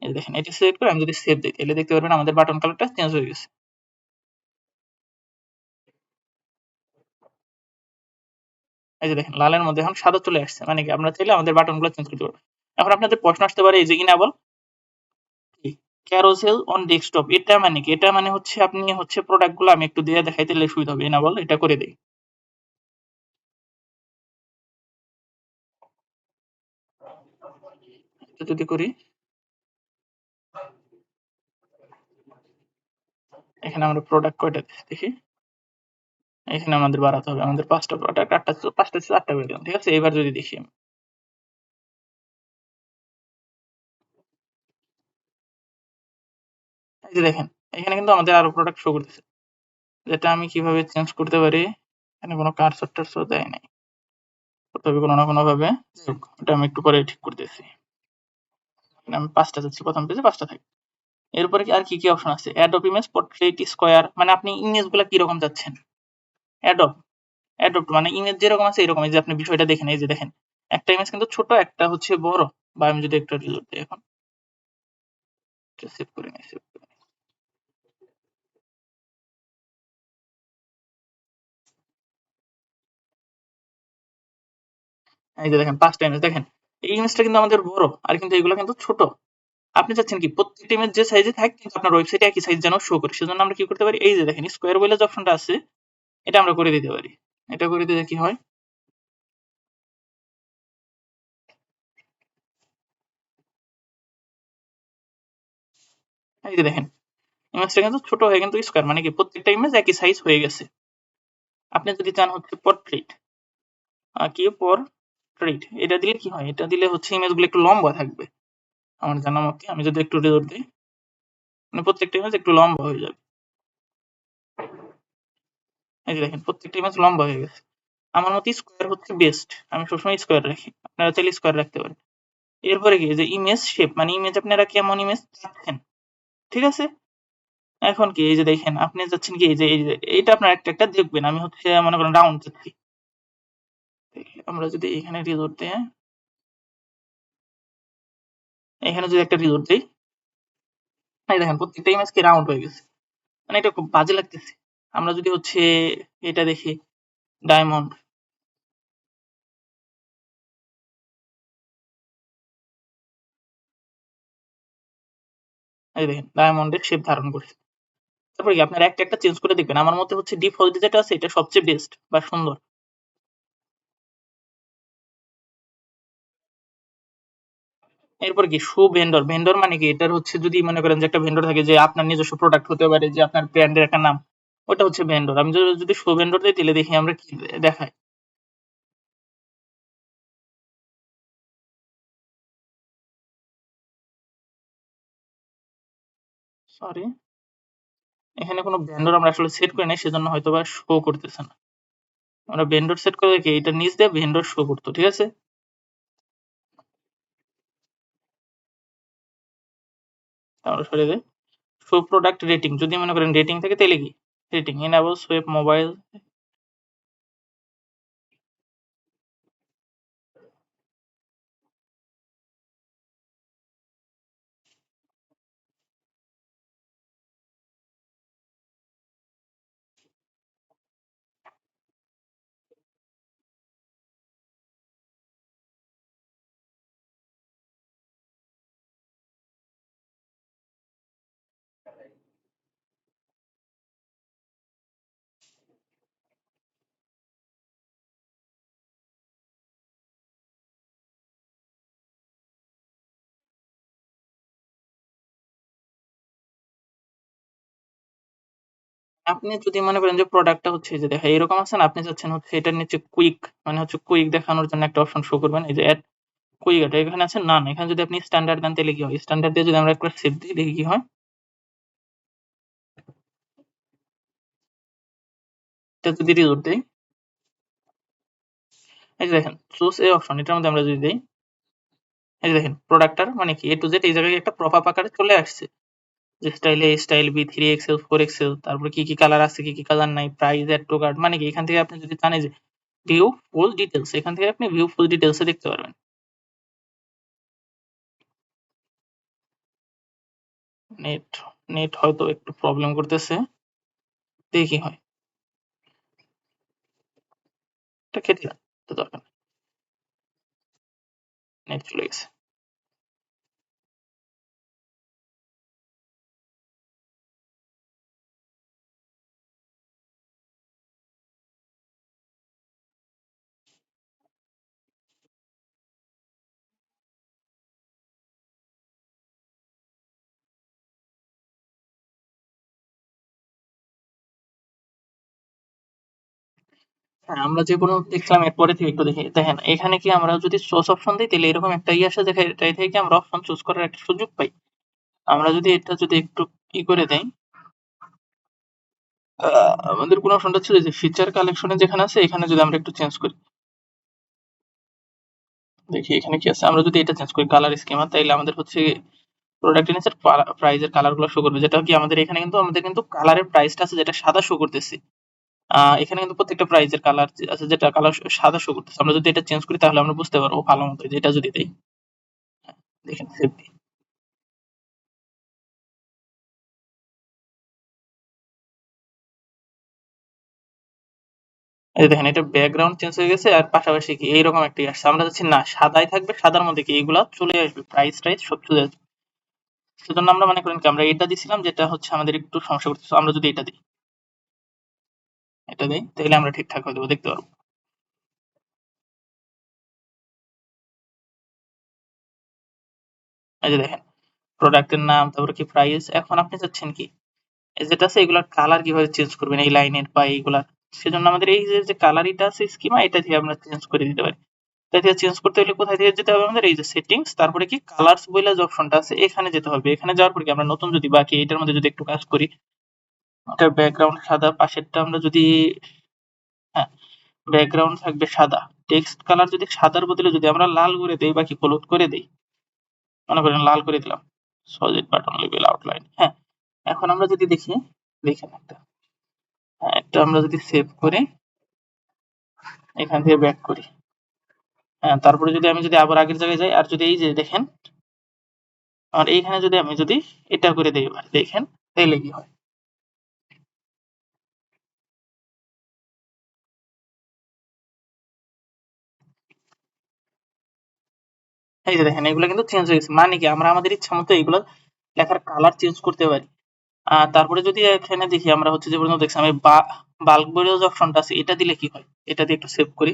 এই যে দেখেন এটা সিলেক্ট করে আমি যদি সেভ দিই তাহলে দেখতে পারবেন আমাদের বাটন কালারটা চেঞ্জ হয়ে গেছে। এই যে দেখেন লালের মধ্যে এখন সাদা চলে আসছে। মানে কি আমরা চাইলে আমাদের বাটনগুলো চেঞ্জ করতে পারবো। এখন আপনাদের প্রশ্ন আসতে পারে এই যে ইনেবল কি ক্যারোসেল অন ডেস্কটপ, এটা মানে কি? এটা মানে হচ্ছে আপনি হচ্ছে প্রোডাক্টগুলো আমি একটু দিয়ে দেখাই তাহলে সুবিধা হবে। ইনেবল এটা করে দেই। এটা যদি করি, এখানে আমরা প্রোডাক্ট কয়টা দিচ্ছি দেখি। এখানে আমাদের বাড়াতে হবে, আমাদের 5টা প্রোডাক্ট, 8টা ছিল, 5টা ছিল 8টা করে দিলাম। ঠিক আছে? এবার যদি দেখি আমি, এই যে দেখেন এখানে কিন্তু আমাদের আরো প্রোডাক্ট শো করতেছে। যেটা আমি কিভাবে চেঞ্জ করতে পারি, এখানে কোনো কার্সর টার্সর দেয় নাই, করতে হবে কোনো না কোনো ভাবে। যাই হোক, ওটা আমি একটু পরে ঠিক করতেছি। এখানে আমি 5টা চাচ্ছি, প্রথম পেজে 5টা থাকে। এরপরে কি আর কি কি অপশন আছে? অ্যাডোব ইমেজ পোর্ট্রেট স্কোয়ার, মানে আপনি ইমেজ গুলা কিরকম চাচ্ছেন। অ্যাডোব অ্যাডোব মানে ইমেজ যেরকম আছে এরকম। এই যে আপনি বিষয়টা দেখেন, এই যে দেখেন একটা ইমেজ কিন্তু ছোট, একটা হচ্ছে বড়। বা আমি যদি একটু রিলোড দিই, এখন সেভ করে নিই, সেভ করে নিই। এই যে দেখেন 5টা ইমেজ দেখেন, এই ইমেজটা কিন্তু আমাদের বড়, আর কিন্তু এগুলো কিন্তু ছোট। আপনি চাচ্ছেন কি প্রত্যেকটা ইমেজ যে সাইজে থাকে কিন্তু আপনার ওয়েবসাইটে একই সাইজ যেন শো করে। সেজন্য আমরা কি করতে পারি, এই যে দেখেন স্কোয়ার বলে যে অপশনটা আছে, এটা আমরা করে দিতে পারি। এটা করে দিলে কি হয়, এই যে দেখেন ইমেজটা কিন্তু ছোট হয়ে কিন্তু স্কোয়ার, মানে কি প্রত্যেকটা ইমেজ একই সাইজ হয়ে গেছে। আপনি যদি চান হচ্ছে পোর্ট্রেট, কি পোর্ট্রেট এটা দিলে কি হয়, এটা দিলে হচ্ছে ইমেজগুলো একটু লম্বা থাকবে আমার জানা মতে। আমি যদি একটু রিলোড দিই, মানে প্রত্যেকটা ইমেজ একটু লম্বা হয়ে যাবে। এই যে দেখেন প্রত্যেকটা ইমেজ লম্বা হয়ে গেছে। আমার মতে স্কোয়ার হচ্ছে বেস্ট, আমি সবসময় স্কোয়ার রাখি, আপনারা চাইলে স্কোয়ার রাখতে পারেন। এরপরে কি যে ইমেজ শেপ, মানে ইমেজ আপনারা কেমন ইমেজ চাচ্ছেন। ঠিক আছে? এখন কি এই যে দেখেন আপনি চাচ্ছেন কি এই যে এইটা আপনার একটা একটা দেখবেন। আমি হচ্ছে মনে করেন রাউন্ড চাচ্ছি। আমরা যদি এখানে রিলোড দিই, হ্যাঁ? এখানে যদি একটা রিলোড দিই, এই দেখেন প্রত্যেকটা ইমেজ কি রাউন্ড হয়ে গেছে। মানে এটা খুব বাজে লাগতেছে। আমরা যদি হচ্ছে এটা দেখি ডায়মন্ড, এই দেখেন ডায়মন্ডের শেপ ধারণ করছে। তারপরে কি আপনারা একটা একটা চেঞ্জ করে দেখবেন। আমার মতে হচ্ছে ডিফল্ট যেটা আছে এটা সবচেয়ে বেস্ট বা সুন্দর। এরপর কি শো ভেন্ডর, ভেন্ডর মানে কি এটার হচ্ছে যদি মনে করেন যে একটা ভেন্ডর থাকে যে আপনার নিজস্ব প্রোডাক্ট হতে পারে, যে আপনার ব্র্যান্ডের একটা নাম, ওটা হচ্ছে ভেন্ডর। আমি যদি শো ভেন্ডর দিই তাহলে দেখি আমরা কি দেখায়। সরি, এখানে কোনো ভেন্ডর আমরা আসলে সেট করি নাই, সেজন্য হয়তো বা শো করতেছে না। আমরা ভেন্ডর সেট করে রেখে এটা নিচ দিয়ে ভেন্ডর শো করতো। ঠিক আছে? আমরা সরিয়ে দিই। শো প্রোডাক্ট রেটিং, যদি মনে করেন রেটিং থাকে তাহলে কি রেটিং এনেবল সোয়েব মোবাইল। আপনি যদি মনে করেন যে প্রোডাক্টটা হচ্ছে এই যে দেখা এরকম আছে না, আপনি চাচ্ছেন হচ্ছে এটার নিচে কুইক, মানে হচ্ছে কুইক দেখানোর জন্য একটা অপশন শো করবেন, এই যে অ্যাড কই এটা এখানে আছে নান, এখানে যদি আপনি স্ট্যান্ডার্ড দেন তাহলে কি হয়, স্ট্যান্ডার্ড দিয়ে যদি আমরা একবার সেভ দিই দেখি কি হয়। এটা যদি রিলোড দেই, এই যে দেখেন চুজ এই অপশন, এটার মধ্যে আমরা যদি দেই, এই যে দেখেন প্রোডাক্টটার মানে কি এ টু জেড এই জায়গায় একটা পপআপ আকারে চলে আসছে, যে স্টাইল এ, স্টাইল বি, 3XL, 4XL, তারপরে কি কি কালার আছে, কি কি কালার নাই, প্রাইস, অ্যাড টু কার্ট, মানে কি এখান থেকে আপনি যদি চান যে ভিউ ফুল ডিটেলস, এখান থেকে আপনি ভিউ ফুল ডিটেলস দেখতে পারবেন। নেট নেট হয়তো একটু প্রবলেম করতেছে, দেখি কি হয়। এটা কেটে দেন, তো দরকার নেই, নেট চলে গেছে। হ্যাঁ, আমরা যে কোনো দেখলাম এরপরে থেকে একটু দেখি, দেখেন এখানে কি আমরা যদি সোর্স অপশন দিই তাহলে এরকম একটা আসে, দেখে এটাই থেকে আমরা অপশন চুজ করার একটা সুযোগ পাই। আমরা যদি এটা যদি একটু ই করে দেই, আমাদের কোন অপশনটা ছিল যে ফিচার কালেকশনে যেখানে আছে, এখানে যদি আমরা একটু চেঞ্জ করি, দেখি এখানে কি আছে, আমরা যদি এটা চেঞ্জ করি কালার স্কিমা, তাইলে আমাদের হচ্ছে প্রোডাক্ট নিচের প্রাইজের কালার গুলো শো করবে, যেটা কি আমাদের এখানে কিন্তু আমাদের কিন্তু কালারের প্রাইসটা আছে যেটা সাদা শো করতেছে। এখানে কিন্তু প্রত্যেকটা প্রাইজের কালার আছে যেটা কালার সাদা শো করতেছে। আমরা যদি এটা চেঞ্জ করি তাহলে আমরা বুঝতে পারবো ভালো মতো, যে এটা যদি দেই, দেখেন সেভ দিই, এই যে দেখেন এটা ব্যাকগ্রাউন্ড চেঞ্জ হয়ে গেছে, আর পাশাপাশি কি এইরকম একটা আসছে। আমরা চাচ্ছি না সাদাই থাকবে, সাদার মধ্যে কি এগুলা চলে আসবে, প্রাইস টাইস সব চলে আসবে। সেজন্য আমরা মনে করেন কি আমরা এটা দিছিলাম যেটা হচ্ছে আমাদের একটু সমস্যা করতেছে। আমরা যদি এটা দিই, এটা দিই তাহলে আমরা ঠিকঠাক হয়ে যাবো, দেখতে পারবো। এই যে দেখেন প্রোডাক্টের নাম, তারপরে কি প্রাইস। এখন আপনি চাচ্ছেন কি এই যেটা আছে এগুলার কালার কিভাবে চেঞ্জ করবেন, এই লাইনের বা এইগুলার। সেজন্য আমাদের এই যে কালার এটা আছে স্কিমা, এটা থেকে আমরা চেঞ্জ করে দিতে পারি। এটা থেকে চেঞ্জ করতে হলে কোথায় থেকে যেতে হবে আমাদের, এই যে সেটিংস, তারপরে কি কালার্স বলে যে অপশনটা আছে এখানে যেতে হবে। এখানে যাওয়ার পর কি আমরা নতুন যদি বাকি এটার মধ্যে যদি একটু কাজ করি, এটার ব্যাকগ্রাউন্ড সাদা, পাশেরটা আমরা যদি, হ্যাঁ ব্যাকগ্রাউন্ড থাকবে সাদা, টেক্সট কালার যদি সাদার বদলে যদি আমরা লাল করে দেই বা কি হলুদ করে দেই, মনে করেন লাল করে দিলাম, সলিড বাটন লেভেল আউটলাইন। হ্যাঁ, এখন আমরা যদি দেখি, দেখেন একটা, হ্যাঁ একটা আমরা যদি সেভ করি, এখান থেকে ব্যাক করি, হ্যাঁ তারপরে যদি আমি যদি আবার আগের জায়গায় যাই, আর যদি এই যে দেখেন আর এইখানে যদি আমি যদি এটা করে দিই, এবার দেখেন তাইলে কি হয়। এই যে দেখেন এগুলো কিন্তু চেঞ্জ হয়ে গেছে, মানে কি আমরা আমাদের ইচ্ছা মতো এগুলো লেখার কালার চেঞ্জ করতে পারি। তারপরে যদি এখানে দেখি আমরা হচ্ছে যে পর্যন্ত দেখছি আমি বাল্ক বলে যে অপশনটা আছে এটা দিলে কি হয়, এটা দিয়ে একটু সেভ করি।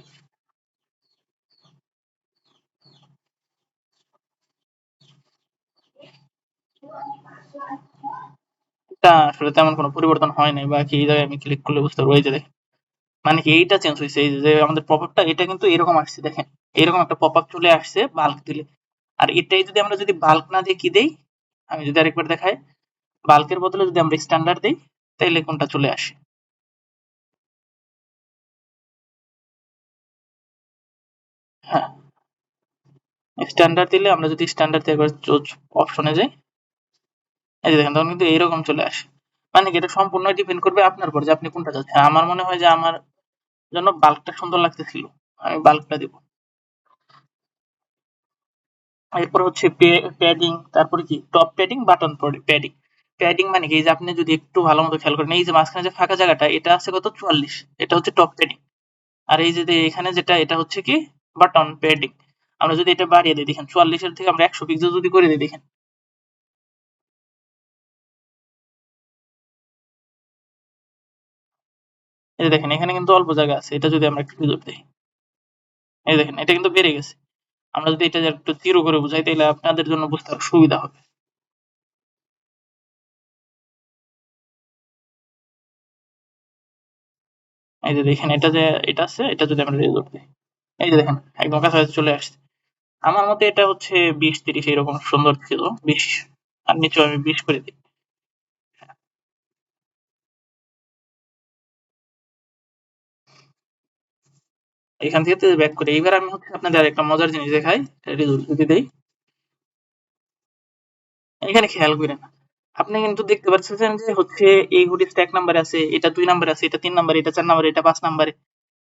এটা আসলে তেমন কোনো পরিবর্তন হয় নাই, বা কি এই জায়গায় আমি ক্লিক করলে বুঝতে পারবো। এই যে দেখেন মানে কি এইটা চেঞ্জ হয়েছে, এই যে আমাদের পপআপটা এটা কিন্তু এরকম আসছে, দেখেন এরকম একটা পপআপ চলে আসছে বাল্ক দিলে। আর এটাই যদি আমরা যদি বাল্ক না দিয়ে কি দেই, আমি যদি আরেকবার দেখাই, বাল্কের বদলে যদি আমরা স্ট্যান্ডার্ড দেই তাইলে কোনটা চলে আসে। হ্যাঁ, স্ট্যান্ডার্ড দিলে আমরা যদি স্ট্যান্ডার্ড দিয়ে একবার অপশনে যাই, এই যে দেখেন তখন কিন্তু এইরকম চলে আসে। মানে কি এটা সম্পূর্ণ ডিপেন্ড করবে আপনার উপর যে আপনি কোনটা চাচ্ছেন। আমার মনে হয় যে আমার জন্য বাল্কটা সুন্দর লাগতেছিল, আমি বাল্কটা দিব। এরপর হচ্ছে প্যাডিং, তারপরে কি top padding, button padding. Padding মানে কি এই যে আপনি যদি একটু ভালো মতো খেয়াল করেন, এই যে মাঝখানে যে ফাঁকা জায়গাটা এটা আছে কত 44, এটা হচ্ছে টপ প্যাডিং। আর এই যে এখানে যেটা এটা হচ্ছে কি বাটন প্যাডিং। আমরা যদি এটা বাড়িয়ে দিই, দেখেন 44 এর থেকে আমরা 100 পিক্সেল যদি করে দিই, দেখেন এই যে দেখেন এখানে কিন্তু অল্প জায়গা আছে, এটা যদি আমরা একটু জোর দিই, এই দেখেন এটা কিন্তু বেড়ে গেছে। আমরা যদি এটা একটু 0 করে বুঝাই তাহলে আপনাদের জন্য বুঝতে আরো সুবিধা হবে। এই যে দেখেন এটা যে এটা আছে, এটা যদি আমরা রেজোর দিই, এই যে দেখেন একদম কাছাকাছি চলে আসছে। আমার মতে এটা হচ্ছে 20-30 এরকম সুন্দর ছিল, 20 আর নিচে আমি 20 করে দিই। এখান থেকে ব্যাক করে এইবার আমি হচ্ছে আপনাদের একটা মজার জিনিস দেখাই, রেজাল্ট যদি দেই, এখানে খেয়াল করেন আপনি কিন্তু দেখতে পাচ্ছেন যে হচ্ছে এই হুডিসটা 1 নম্বরে আছে, এটা 2 নম্বরে আছে, এটা 3 নম্বরে, এটা 4 নম্বরে, এটা 5 নম্বরে।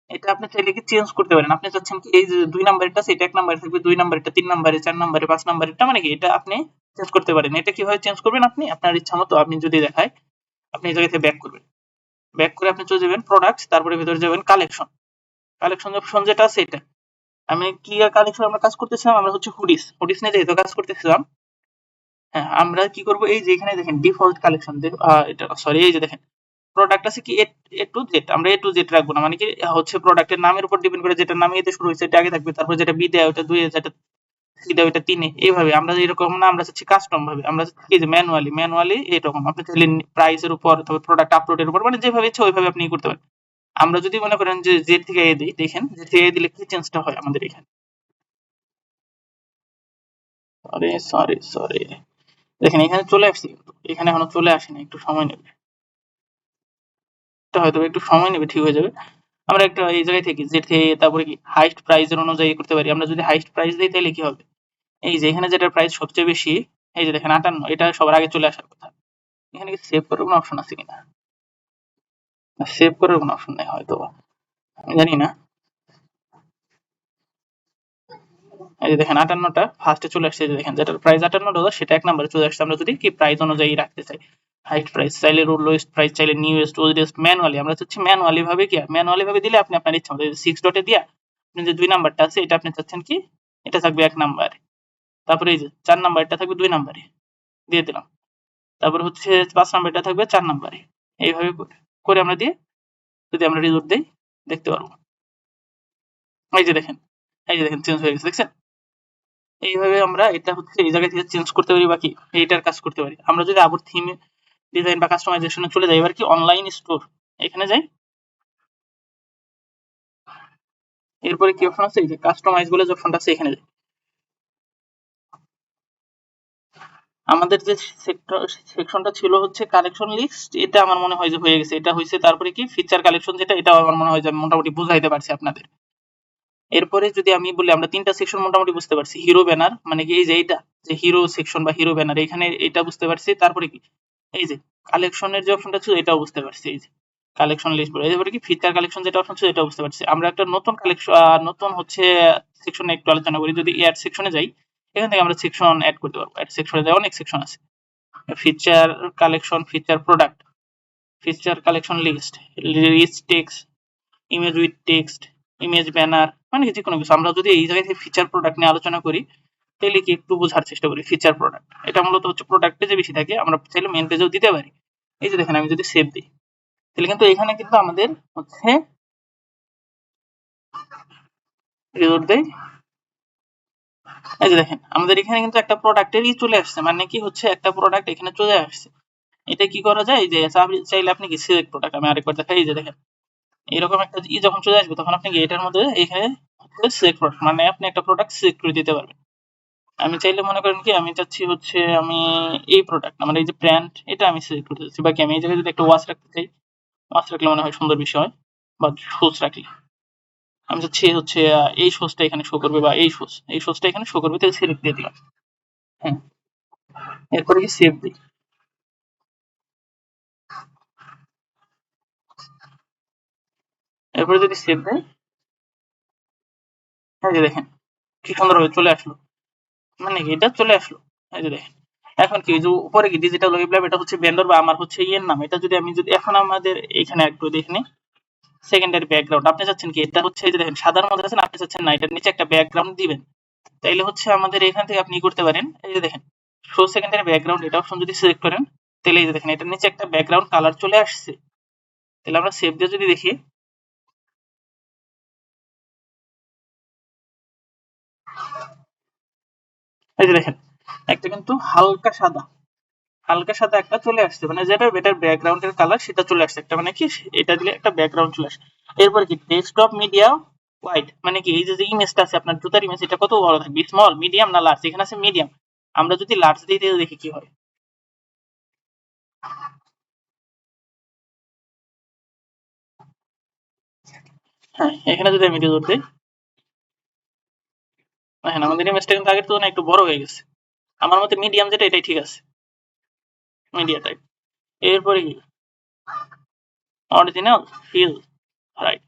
এটা আপনি চাইলে কি চেঞ্জ করতে পারেন। আপনি চাচ্ছেন কি এই যে 2 নাম্বারটা আছে, এটা 1 নম্বরে থাকবে, 2 নাম্বারটা 3 নম্বরে, 4 নম্বরে, 5 নম্বরেরটা মানে কি এটা আপনি চেঞ্জ করতে পারেন। এটা কিভাবে চেঞ্জ করবেন আপনি আপনার ইচ্ছা মতো আপনি যদি দেখায়, আপনি এই জায়গা থেকে ব্যাক করবেন। ব্যাক করে আপনি চলে যাবেন প্রোডাক্টস, তারপরে ভিতরে যাবেন কালেকশন। কালেকশন অপশন যেটা আছে এটা। আমি কি কালেকশন আমরা কাজ করতেছিলাম, আমরা হচ্ছে হুডিস নিয়ে যেহেতু কাজ করতেছিলাম, হ্যাঁ আমরা কি করব এই যে এখানে দেখেন ডিফল্ট কালেকশন, এটা সরি এই যে দেখেন প্রোডাক্ট আছে কি এ টু জেড, আমরা এ টু জেড রাখবো না, মানে কি হচ্ছে প্রোডাক্টের নামের উপর ডিপেন্ড করে, যেটা নামে এতে শুরু হয়েছে এটা আগে থাকবে, তারপর যেটা বি দেয় ওটা 2 এ, যেটা সি দেয় ওটা 3 এ, এইভাবে আমরা এরকম না, আমরা চাচ্ছি কাস্টম ভাবে, আমরা চাচ্ছি এই যে ম্যানুয়ালি এরকম। আপনি চাইলে প্রাইসের উপর, তবে প্রোডাক্ট আপলোডের উপর, মানে যেভাবে ইচ্ছা ওইভাবে আপনি করতে পারেন। আমরা যদি মনে করেন যে জেড থেকে এ দিই, দেখেন যে থেকে এ দিলে কি চেঞ্জটা হয় আমাদের এখানে। সরি দেখেন এখানে চলে আসছে, কিন্তু এখানে এখনো চলে আসেনি, একটু সময় নেবে, এটা হয়তো একটু সময় নেবে, ঠিক হয়ে যাবে। আমরা একটা এই জায়গায় থেকে জেড থেকে তারপরে কি হাইস্ট প্রাইসের অনুযায়ী করতে পারি। আমরা যদি হাইস্ট প্রাইস দিই তাহলে কি হবে, এই যে এখানে যেটা প্রাইস সবচেয়ে বেশি, এই যে দেখেন 58, এটা সবার আগে চলে আসার কথা। এখানে কি সেভ করার কোনো অপশন আছে কিনা, সেভ করার কোনো অপশন নেই হয়তো, আমি জানি না। এই যে দেখেন 58টা ফার্স্টে চলে আসছে, যে দেখেন যেটার প্রাইস $58 সেটা 1 নম্বরে চলে আসছে। আমরা যদি কি প্রাইস অনুযায়ী রাখতে চাই, হাইস্ট প্রাইস চাইলে লোয়েস্ট প্রাইস চাইলে নিউয়েস্ট ওল্ডেস্ট ম্যানুয়ালি, আমরা চাচ্ছি ম্যানুয়ালি ভাবে, কি ম্যানুয়ালি ভাবে দিলে আপনি আপনার ইচ্ছা মতো 6 ডটে দিয়া আপনি যে 2 নাম্বারটা আছে এটা আপনি চাচ্ছেন কি এটা থাকবে 1 নম্বরে, তারপরে এই যে 4 নাম্বারটা থাকবে 2 নম্বরে দিয়ে দিলাম, তারপর হচ্ছে 5 নাম্বারটা থাকবে 4 নম্বরে, এইভাবে করে আমরা দিয়ে যদি আমরা রেজাল্ট দেই দেখতে পারবো। এই যে দেখেন, এই যে দেখেন চেঞ্জ হয়ে গেছে, দেখছেন। এইভাবে আমরা এটা হচ্ছে এই জায়গা থেকে চেঞ্জ করতে পারি, বাকি এইটার কাজ করতে পারি। আমরা যদি আবার থিম ডিজাইন বা কাস্টমাইজেশনে চলে যাই, এবার কি অনলাইন স্টোর এখানে যাই, এরপরে কি অপশন আছে, এই যে কাস্টমাইজ বলে যে অপশনটা আছে এখানে যাই। আমাদের যে সেকশনটা ছিল হচ্ছে কালেকশন লিস্ট, এটা আমার মনে হয় যে হয়ে গেছে, এটা হয়েছে। তারপরে কি ফিচার কালেকশন, যেটা এটা আমার মনে হয় যে আমি মোটামুটি বুঝাইতে পারছি আপনাদের। এরপরে যদি আমি বলি, আমরা 3টা সেকশন মোটামুটি বুঝতে পারছি। হিরো ব্যানার মানে কি এই যে এইটা যে হিরো সেকশন বা হিরো ব্যানার, এখানে এটা বুঝতে পারছি। তারপরে কি এই যে কালেকশনের যে অপশনটা ছিল এটাও বুঝতে পারছি, এই যে কালেকশন লিস্ট বলে। এরপরে কি ফিচার কালেকশন যেটা অপশন ছিল এটাও বুঝতে পারছি। আমরা একটা নতুন কালেকশন, নতুন হচ্ছে সেকশনে একটু আলোচনা করি। যদি অ্যাড সেকশনে যাই, এখান থেকে আমরা সেকশন অ্যাড করতে পারবো। অ্যাড সেকশনে যাই, অনেক সেকশন আছে, feature collection, feature product, feature collection list, list text, image with text, image banner, মানে যে কোনো কিছু। আমরা যদি এই জায়গায় থেকে ফিচার প্রোডাক্ট নিয়ে আলোচনা করি, তাহলে কি একটু বোঝার চেষ্টা করি। ফিচার প্রোডাক্ট এটা মূলত হচ্ছে প্রোডাক্ট পেজে বেশি থাকে, আমরা চাইলে মেন পেজেও দিতে পারি। এই যে দেখেন আমি যদি সেভ দিই, তাহলে কিন্তু এখানে কিন্তু আমাদের হচ্ছে রিলোড দেই, এই যে দেখেন আমাদের এখানে কিন্তু একটা প্রোডাক্টেরই চলে আসছে, মানে কি হচ্ছে একটা প্রোডাক্ট এখানে চলে আসছে। এটা কি করা যায়, যে চাইলে আপনি কি সিলেক্ট প্রোডাক্ট, আমি আরেকবার দেখাই, এই যে দেখেন এরকম একটা যখন চলে আসবে, তখন আপনি কি এটার মধ্যে এখানে সিলেক্ট প্রোডাক্ট, মানে আপনি একটা প্রোডাক্ট সিলেক্ট করে দিতে পারবেন। আমি চাইলে মনে করেন কি আমি চাচ্ছি হচ্ছে আমি এই প্রোডাক্ট, মানে এই যে ব্র্যান্ড, এটা আমি সিলেক্ট করতে চাচ্ছি। বাকি আমি এই জায়গায় যদি একটা ওয়াচ রাখতে চাই, ওয়াচ রাখলে মনে হয় সুন্দর বিষয়, বা শুজ রাখি, আমি চাচ্ছি হচ্ছে এই শুজটা এখানে শো করবে, বা এই শুজটা এখানে শো করবে, তাহলে সিলেক্ট দিয়ে দিলাম। হ্যাঁ, এরপরে কি সেভ দিই, এরপরে যদি সেভ দেয়, এই যে দেখেন কি সুন্দরভাবে চলে আসলো, মানে কি এটা চলে আসলো। এই যে দেখেন এখন কি যে উপরে কি ডিজিটাল ওয়েব ল্যাব, এটা হচ্ছে ভেন্ডর বা আমার হচ্ছে ইয়ের নাম। এটা যদি আমি যদি এখন আমাদের এখানে একটু দেখি সেকেন্ডারি ব্যাকগ্রাউন্ড, আপনি চাচ্ছেন কি এটা হচ্ছে এই যে দেখেন সাদার মধ্যে আছেন, আপনি চাচ্ছেন না এটার নিচে একটা ব্যাকগ্রাউন্ড দিবেন, তাইলে হচ্ছে আমাদের এখান থেকে আপনি করতে পারেন। এই যে দেখেন শো সেকেন্ডারি ব্যাকগ্রাউন্ড, এটা অপশন যদি সিলেক্ট করেন, তাহলে এই যে দেখেন এটার নিচে একটা ব্যাকগ্রাউন্ড কালার চলে আসছে। তাহলে আমরা সেভ দিয়ে যদি দেখি, এই যে দেখেন একটা কিন্তু হালকা সাদা একটা চলে আসছে, মানে যেটা এটার ব্যাকগ্রাউন্ডের কালার সেটা চলে আসছে একটা, মানে কি এটা দিলে একটা ব্যাকগ্রাউন্ড চলে আসে। এরপর কি ডেস্কটপ মিডিয়া ওয়াইড মানে কি, এই যে ইমেজটা আছে আপনার জুতার ইমেজ, এটা কত বড় থাকবে, স্মল, মিডিয়াম না লার্জ? এখানে আছে মিডিয়াম, আমরা যদি লার্জ দিই তাহলে দেখি কি হয়। হ্যাঁ, এখানে যদি আমি রেজল্ট দিই, দেখেন আমাদের ইমেজটা কিন্তু আগের তুলনায় একটু বড় হয়ে গেছে। আমার মতে মিডিয়াম যেটা এটাই ঠিক আছে, মিডিয়া টাইপ। এরপরে কি অরিজিনাল ফিল, রাইট।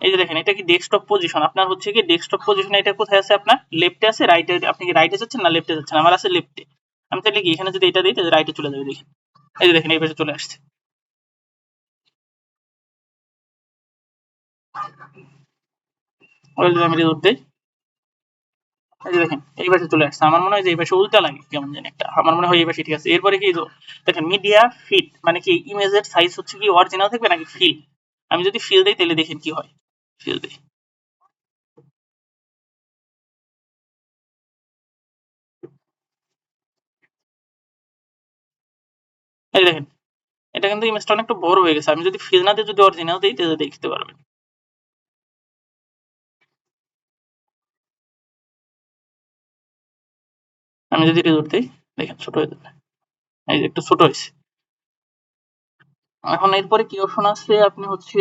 এই যে দেখেন এটা কি ডেস্কটপ পজিশন, আপনার হচ্ছে কি ডেস্কটপ পজিশন, এটা কোথায় আছে আপনার লেফটে আছে রাইটে, আপনি কি রাইটে যাচ্ছেন না লেফটে যাচ্ছেন? আমার আছে লেফটে। আমি তাহলে কি এখানে যদি এটা দিই তাহলে রাইটে চলে যাবে, দেখেন এই যে দেখেন এই পাশে চলে আসছে। ওই যদি আমি রেজল্ট দিই, এই যে দেখেন এই পাশে চলে আসছে। আমার মনে হয় যে এই পাশে উল্টা লাগে কেমন জানি একটা, আমার মনে হয় এই পাশে ঠিক আছে। এরপরে কি দেখেন মিডিয়া ফিট মানে কি ইমেজের সাইজ হচ্ছে কি অরিজিনাল থাকবে নাকি ফিল? আমি যদি ফিল দিই তাহলে দেখেন কি হয়, ফিল দিই, এই দেখেন এটা কিন্তু ইমেজটা অনেকটা বড় হয়ে গেছে। আমি যদি ফিল না দিয়ে যদি অরিজিনাল দিই তাহলে দেখতে পারবেন। আমি যদি রেজল্ট দিই দেখেন ছোট হয়ে যাবে, এই যে একটু ছোট হয়েছে। এখন এরপরে কি অপশন আছে, আপনি হচ্ছে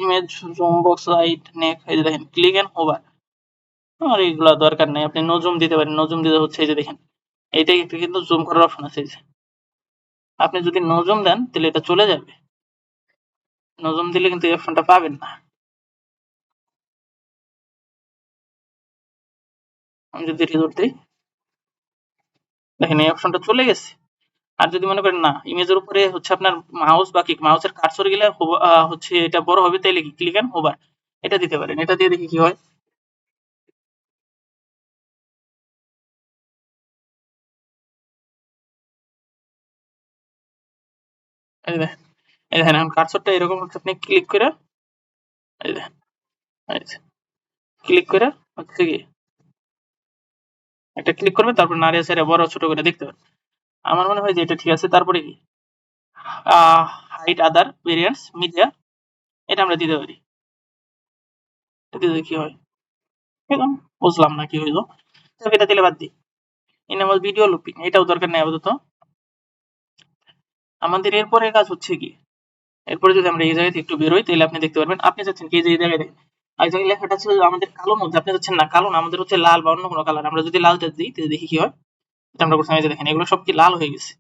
ইমেজ জুম বক্স লাইট নেক, এই যে দেখেন ক্লিক এন্ড হোভার, আর এগুলা দরকার নেই। আপনি নো জুম দিতে পারেন, নো জুম দিতে হচ্ছে এই যে দেখেন এইটাই একটা কিন্তু জুম করার অপশন আছে, এই যে আপনি যদি নো জুম দেন তাহলে এটা চলে যাবে, নো জুম দিলে কিন্তু এই অপশনটা পাবেন না। আমি যদি রেজল্ট দিই দেখেন এই অপশনটা চলে গেছে। আর যদি মনে করেন না ইমেজের উপরে হচ্ছে আপনার মাউস বা কি মাউসের কার্সর গেলে হচ্ছে এটা বড় হবে, তাইলে কি ক্লিক এন্ড হোভার এটা দিতে পারেন, এটা দিয়ে দেখি কি হয়। এই দেখেন, এই দেখেন এখন কার্সরটা এরকম হচ্ছে, আপনি ক্লিক করে এই দেখেন, এই যে ক্লিক করে হচ্ছে কি একটা ক্লিক করবেন, তারপর নাড়িয়ে চাড়িয়ে বড় ছোট করে দেখতে পাবেন। আমার মনে হয় যে এটা ঠিক আছে। তারপরে কি হাইড আদার ভেরিয়েন্টস মিডিয়া, এটা আমরা দিতে পারি, এটা দিলে কি হয় এখন বুঝলাম না কি হইলো, তবে এটা দিলে বাদ দিই। ইনেবল ভিডিও লুপিং এটাও দরকার নেই আপাতত। আমাদের এরপরে কাজ হচ্ছে কি, এরপরে যদি আমরা এই জায়গা থেকে একটু বেরোই তাহলে আপনি দেখতে পারবেন, আপনি চাচ্ছেন কি যে এই জায়গায় দেখেন এই জায়গায় লেখাটা ছিল আমাদের কালো মধ্যে, আপনি চাচ্ছেন না কালো না, আমাদের হচ্ছে লাল বা অন্য কোনো কালার। আমরা যদি লালটা দিই তাহলে দেখি কি হয়। এটা আমরা করছিলাম, এই যে দেখেন এগুলো সব কি লাল হয়ে গেছে।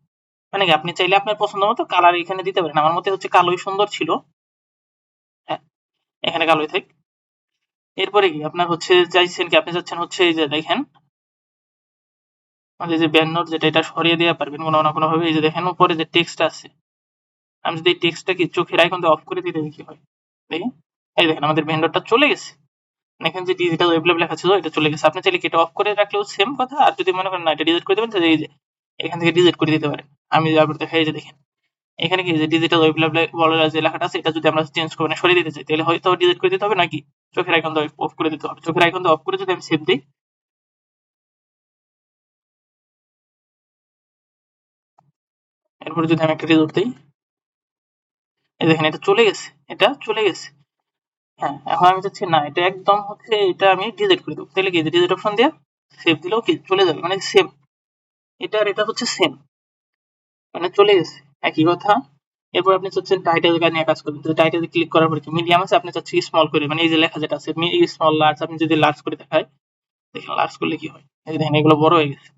মানে কি আপনি চাইলে আপনার পছন্দ মতো কালার এখানে দিতে পারেন। আমার মতে হচ্ছে কালোই সুন্দর ছিল, হ্যাঁ এখানে কালোই থাক। এরপরে কি আপনার হচ্ছে চাইছেন কি, আপনি চাচ্ছেন হচ্ছে এই যে দেখেন আমাদের যে ব্যানর যেটা, এটা সরিয়ে দেওয়া পারবেন কোনো না কোনো ভাবে। এই যে দেখেন উপরে যে টেক্সট আছে, আমি যদি এই টেক্সটটা কি চোখের আইকন দিয়ে অফ করে দিই দেখি কি হয়, দেখি এই দেখেন আমাদের ব্যানরটা চলে গেছে। এখানে যে ডিজিটাল ওয়েব ল্যাব লেখা ছিল এটা চলে গেছে। আপনি চাইলে কি এটা অফ করে রাখলেও সেম কথা, আর যদি মনে করেন না এটা ডিলিট করে দেবেন তাহলে এই যে এখান থেকে ডিলিট করে দিতে পারেন। আমি আবার দেখাই, এই যে দেখেন এখানে কি যে ডিজিটাল ওয়েব ল্যাব বলে যে লেখাটা আছে, এটা যদি আমরা চেঞ্জ করে মানে সরিয়ে দিতে চাই তাহলে হয়তো ডিলিট করে দিতে হবে, নাকি চোখের আইকন দিয়ে অফ করে দিতে হবে। চোখের আইকন দিয়ে অফ করে যদি আমি সেভ দিই, এরপরে যদি আমি একটা রেজাল্ট দিই, এই দেখেন এটা চলে গেছে, এটা চলে গেছে। হ্যাঁ এখন আমি চাচ্ছি না এটা একদম হচ্ছে এটা আমি ডিলিট করে দেবো, তাহলে কি ডিলিট অপশন দিয়ে সেভ দিলেও কি চলে যাবে, মানে সেম, এটা আর এটা হচ্ছে সেম, মানে চলে গেছে একই কথা। এরপর আপনি চাচ্ছেন টাইটেল নিয়ে কাজ করবেন, তো টাইটেলে ক্লিক করার পরে কি মিডিয়াম আছে, আপনি চাচ্ছেন স্মল করে, মানে এই যে লেখা যেটা আছে স্মল লার্জ, আপনি যদি লার্জ করে দেখায় দেখেন লার্জ করলে কি হয়, এই দেখেন এগুলো বড় হয়ে গেছে।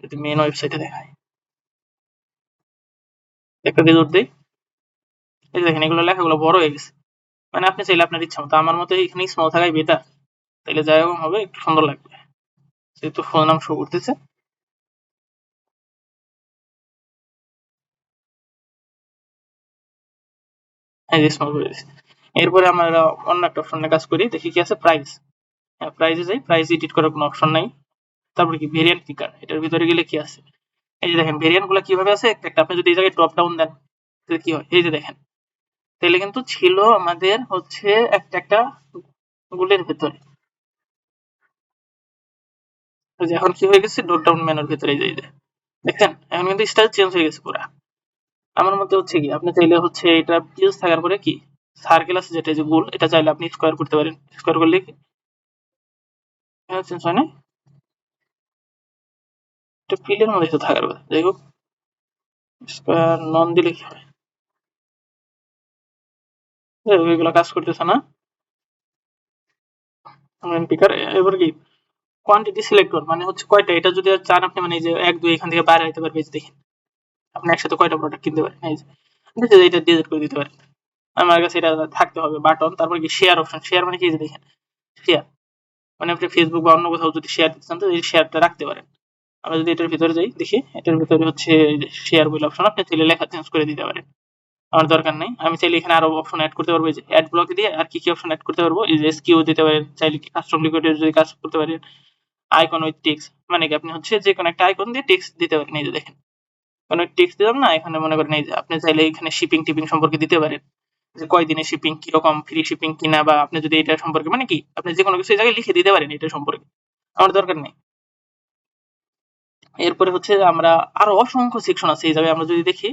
যদি মেন ওয়েবসাইটে দেখায় একটা রেজল্ট দেই, এই দেখেন এগুলো লেখাগুলো বড় হয়ে গেছে। মানে আপনি চাইলে আপনার ইচ্ছা মতো, আমার মতে এখানে স্মল থাকাই বেটার, তাহলে যাই হোক হবে একটু সুন্দর লাগবে। যেহেতু ফোন নাম শো করতেছে, এই যে স্মল করে দিচ্ছি। এরপরে আমরা অন্য একটা অপশনে কাজ করি, দেখি কি আছে প্রাইস। হ্যাঁ প্রাইসে যাই, প্রাইস এডিট করার কোনো অপশন নাই। তারপরে কি ভেরিয়েন্ট পিকার, এটার ভিতরে গেলে কি আছে, এই যে দেখেন ভেরিয়েন্ট গুলো কিভাবে আছে একটা একটা। আপনি যদি এই জায়গায় ড্রপ ডাউন দেন তাহলে কি হয়, এই যে দেখেন তাহলে কিন্তু ছিল আমাদের হচ্ছে একটা একটা গুলের ভেতরে, ওই যে এখন কি হয়ে গেছে ড্রপ ডাউন মেনুর ভেতরে, এই যে দেখেন এখন কিন্তু স্টাইল চেঞ্জ হয়ে গেছে পুরা। আমার মতে হচ্ছে কি আপনি চাইলে হচ্ছে এটা পিলস থাকার পরে কি সার্কেল আছে যেটা যে গোল, এটা চাইলে আপনি স্কোয়ার করতে পারেন। স্কোয়ার করলে কি এখানে চেঞ্জ হয় না, এটা ফিলের মধ্যে তো থাকার কথা। যাই হোক, স্কোয়ার নন দিলে কি হয়, ওইগুলো কাজ করতেছে না। পিকার এবার কি কোয়ান্টিটি সিলেক্টর মানে হচ্ছে কয়টা, এটা যদি চান আপনি মানে যে 1 2 এখান থেকে বাইরে হইতে পারবে, যে দেখেন আপনি একসাথে কয়টা প্রোডাক্ট কিনতে পারেন, এই যে এটা ডিলিট করে দিতে পারেন। আমার কাছে এটা থাকতে হবে বাটন, তারপর কি শেয়ার অপশন, শেয়ার মানে কি, যে দেখেন শেয়ার মানে আপনি ফেসবুক বা অন্য কোথাও যদি শেয়ার দিতে চান তো এই শেয়ারটা রাখতে পারেন। আমরা যদি এটার ভিতরে যাই দেখি, এটার ভিতরে হচ্ছে শেয়ার বলে অপশন, আপনি চাইলে লেখা চেঞ্জ করে দিতে পারেন, আমার দরকার নেই। আমি চাইলে এখানে আরো অপশন অ্যাড করতে পারবো, এই যে অ্যাড ব্লক দিয়ে আর কি কি অপশন অ্যাড করতে পারবো, এই যে এসকিউ দিতে পারেন, চাইলে কি কাস্টম লিকুইডের যদি কাজ করতে পারেন, আইকন উইথ টেক্সট মানে কি আপনি হচ্ছে যে কোনো একটা আইকন দিয়ে টেক্সট দিতে পারেন, এই যে দেখেন কোনো টেক্সট দিলাম না, এখানে মনে করেন এই যে আপনি চাইলে এখানে শিপিং টিপিং সম্পর্কে দিতে পারেন, যে কয়দিনের শিপিং, কিরকম ফ্রি শিপিং কিনা, বা আপনি যদি এটা সম্পর্কে মানে কি আপনি যে কোনো কিছু এই জায়গায় লিখে দিতে পারেন এটা সম্পর্কে, আমার দরকার নেই। এরপরে হচ্ছে আমরা আরো অসংখ্য সেকশন আছে এই জায়গায়, আমরা যদি দেখি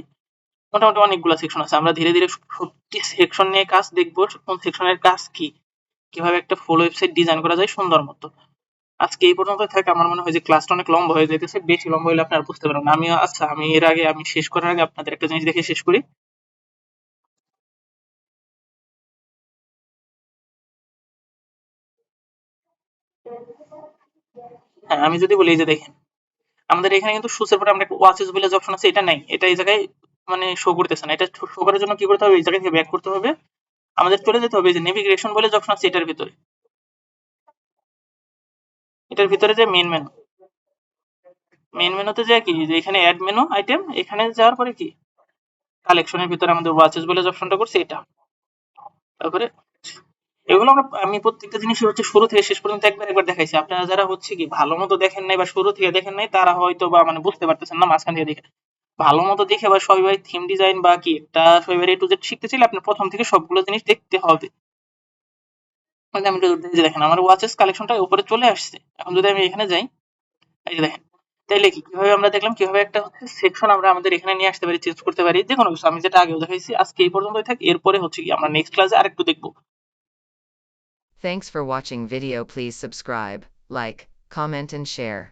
মোটামুটি অনেকগুলো সেকশন আছে। আমরা ধীরে ধীরে সবটি সেকশন নিয়ে কাজ দেখবো, কোন সেকশনের কাজ কি, কিভাবে একটা ফুল ওয়েবসাইট ডিজাইন করা যায় সুন্দর মতো। আজকে এই পর্যন্ত থাকে, আমার মনে হয় যে ক্লাসটা অনেক লম্বা হয়ে যেতেছে, বেশি লম্বা হলে আপনারা বুঝতে পারবেন না। আমিও আচ্ছা, আমি এর আগে আমি শেষ করার আগে আপনাদের একটা জিনিস দেখে শেষ করি। হ্যাঁ, আমি যদি বলি এই যে দেখেন আমাদের এখানে কিন্তু শুসের পরে আমরা একটা ওয়াচেস বলে যে অপশন আছে এটা নাই, এটা এই জায়গায় মানে শো করতেছে না। এটা শো করার জন্য কি করতে হবে, এই জায়গা থেকে ব্যাক করতে হবে, আমাদের চলে যেতে হবে এই যে নেভিগেশন বলে যে অপশন আছে এটার ভিতরে, এটার ভিতরে যে মেন মেনুতে যায় কি, যে এখানে অ্যাড মেনু আইটেম, এখানে যাওয়ার পরে কি কালেকশনের ভিতরে আমাদের ওয়াচেস বলে যে অপশনটা করছে এটা, তারপরে এগুলো আমি প্রত্যেকটা জিনিসই হচ্ছে শুরু থেকে শেষ পর্যন্ত একবার একবার দেখাইছি। আপনারা যারা হচ্ছে কি ভালো মতো দেখেন নাই বা শুরু থেকে দেখেন নাই তারা হয়তো বা মানে বুঝতে পারতেছেন না মাঝখান থেকে দেখে। ভালো মতো দেখে বা সবাই থিম ডিজাইন বা কি একটা সবাই এ টু জেড শিখতে চাইলে আপনার প্রথম থেকে সবগুলো জিনিস দেখতে হবে। মানে আমি যদি এই যে দেখেন আমার ওয়াচেস কালেকশনটা উপরে চলে আসছে, এখন যদি আমি এখানে যাই এই যে দেখেন, তাইলে কি কিভাবে আমরা দেখলাম কিভাবে একটা হচ্ছে সেকশন আমরা আমাদের এখানে নিয়ে আসতে পারি, চেঞ্জ করতে পারি যে কোনো কিছু। আমি যেটা আগেও দেখাইছি, আজকে এই পর্যন্তই থাক, এরপরে হচ্ছে কি আমরা নেক্সট ক্লাসে আরেকটু দেখবো।
Thanks for watching video. Please subscribe, like, comment and share.